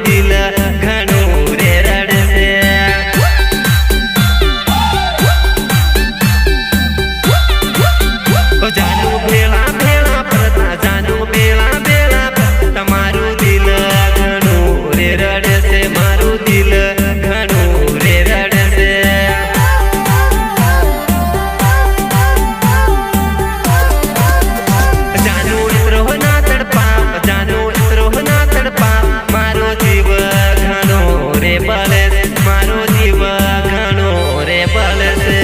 दिल घणो रे रड़से ओ जानू भेला भेला परता जानू भेला भेला तमारू दिल घणो रे रड़से मारू दिल घणो रे रड़से जानू इतरो ना तड़पा जानू इतरो ना तड़पा मारो जीव घणो रे बलसे मारो जीव घणो रे बलसे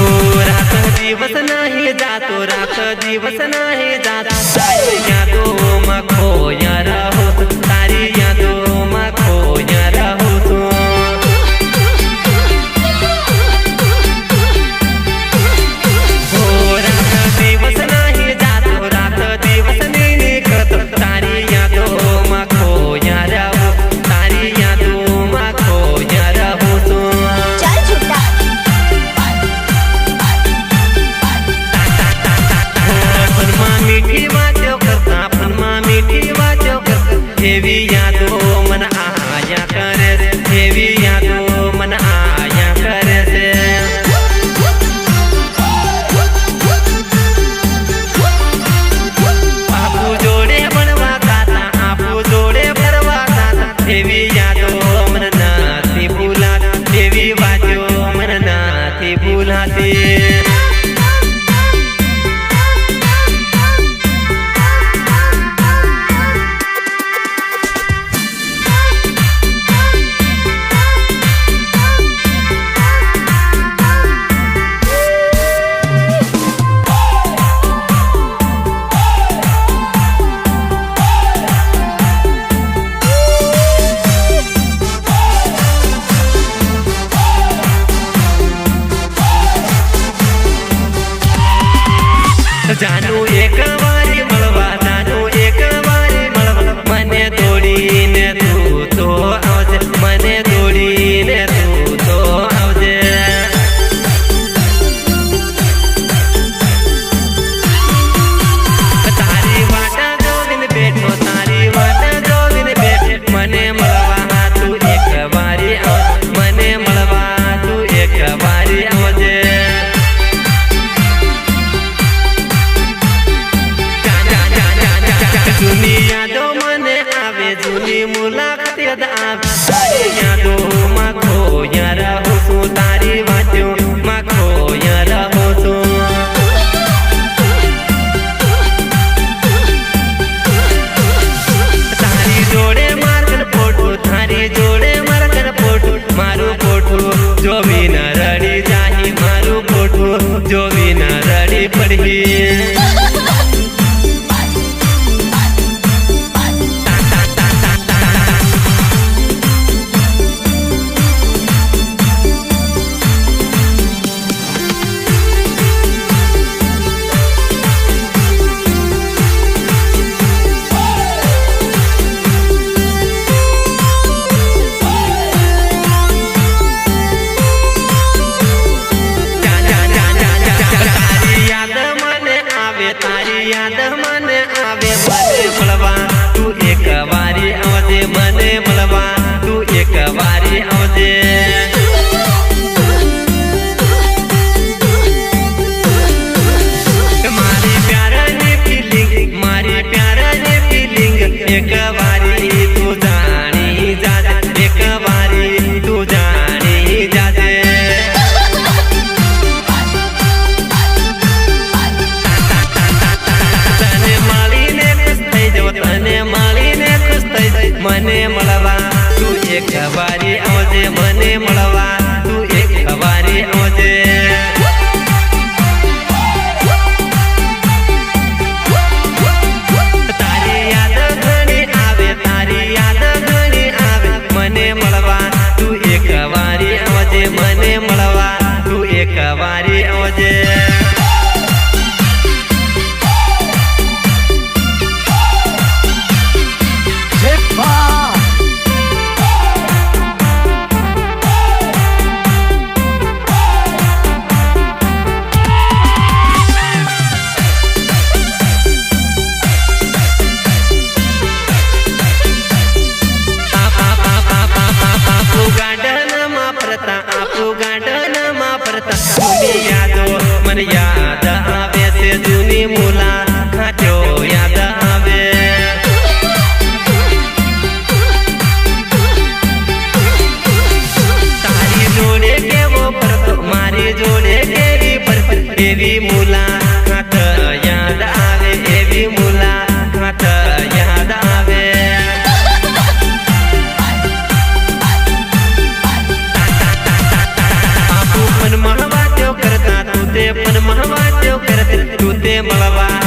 दिवस नाही जातो रात दिवस नाही जातो तारी यादो मखो या रहो तारी यादो मखो या रहो तो रात दिवस नाही जातो रात दिवस नाही निघत तारी यादो मखो या रहो तारी यादो मखो या रहो तो मीठी वाचो करता फनमा मीठी वाचो करता हेवी यादो मन आया करे हेवी यादो मन आया करे से आपू जोड़े बनवा खाता आपू जोड़े भरवा खाता हेवी यादो मन नाती भूला हेवी वाचो मन नाती भूलाती जानू एक वारी मळवा जानू एक वारी मळवा मने तोडीने तू तो आवजे मने तोडीने तू तो आवजे तारी वाटा जोविन बेठो तारी वाटा जोविन बेठ मने मळवा तू एक वारी आवजे मने मळवा तू एक वारी आवजे जूनी यादो मने आवे जूनी मुलाकात याद आवे तारी यादो मखो या रहो सो तारी वाचो मखो या रहो सो तारी जोड़े मारकर फोटो तारी जोड़े मारकर फोटो मारो फोटो जो भी न रड़ी जाही मारो फोटो जो भी न रड़ी पड़ी तारी याद मने आवे मने मळवा तू एक वारी आवजे मने मळवा तू एक वारी आवजे मारी प्यारानी फीलिंग एक वारी तू जानी जाजे एक वारी तू जानी जाजे मने मळवा तू एक वारी आवजे मने मळवा तू एक वारी आवजे મળવા